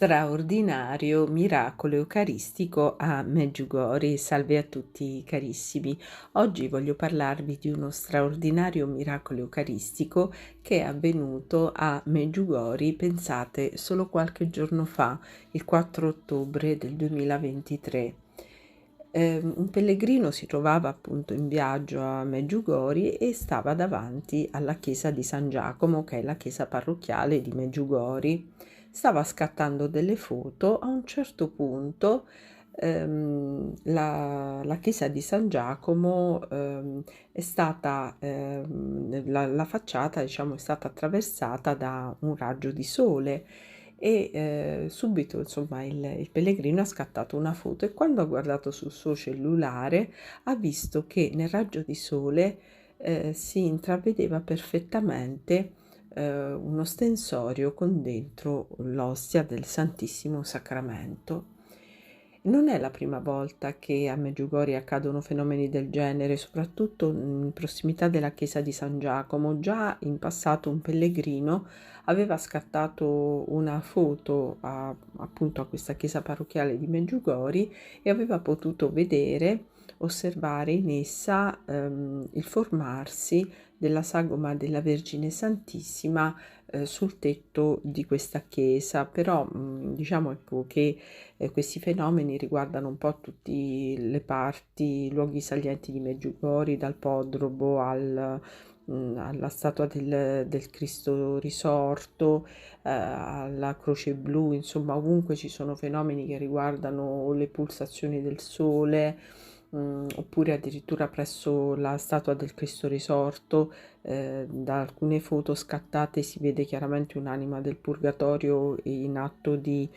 Straordinario miracolo eucaristico a Medjugorje. Salve a tutti carissimi. Oggi voglio parlarvi di uno straordinario miracolo eucaristico che è avvenuto a Medjugorje, pensate, solo qualche giorno fa, il 4 ottobre del 2023. Un pellegrino si trovava appunto in viaggio a Medjugorje e stava davanti alla chiesa di San Giacomo, che è la chiesa parrocchiale di Medjugorje. Stava scattando delle foto. A un certo punto la chiesa di San Giacomo è stata, la facciata, diciamo, è stata attraversata da un raggio di sole e subito, insomma, il pellegrino ha scattato una foto e quando ha guardato sul suo cellulare ha visto che nel raggio di sole si intravedeva perfettamente uno stensorio con dentro l'ostia del Santissimo Sacramento. Non è la prima volta che a Medjugorje accadono fenomeni del genere, soprattutto in prossimità della chiesa di San Giacomo. Già in passato un pellegrino aveva scattato una foto appunto a questa chiesa parrocchiale di Medjugorje e aveva potuto osservare in essa il formarsi della sagoma della Vergine Santissima sul tetto di questa chiesa. Però diciamo, ecco, che questi fenomeni riguardano un po' tutte le parti, i luoghi salienti di Medjugorje, dal Podrobo alla statua del Cristo risorto, alla Croce Blu. Insomma, ovunque ci sono fenomeni che riguardano le pulsazioni del sole, oppure addirittura presso la statua del Cristo risorto. Da alcune foto scattate si vede chiaramente un'anima del purgatorio in atto di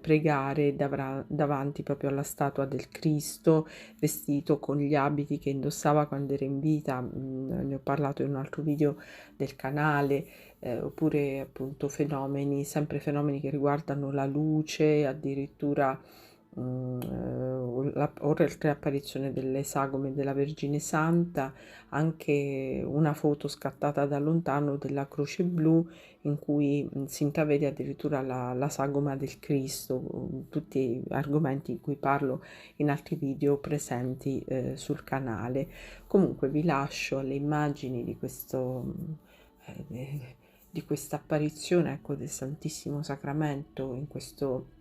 pregare davanti proprio alla statua del Cristo, vestito con gli abiti che indossava quando era in vita. Ne ho parlato in un altro video del canale. Oppure appunto sempre fenomeni che riguardano la luce, addirittura oltre all'apparizione delle sagome della Vergine Santa, anche una foto scattata da lontano della Croce Blu in cui si intravede addirittura la sagoma del Cristo. Tutti argomenti in cui parlo in altri video presenti sul canale. Comunque vi lascio alle immagini di questa apparizione, ecco, del Santissimo Sacramento in questo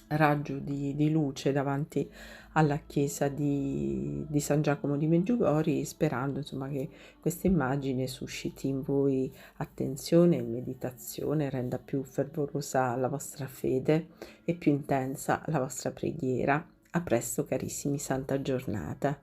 raggio di luce davanti alla chiesa di San Giacomo di Medjugorje, sperando insomma che questa immagine susciti in voi attenzione e meditazione, renda più fervorosa la vostra fede e più intensa la vostra preghiera. A presto carissimi, santa giornata.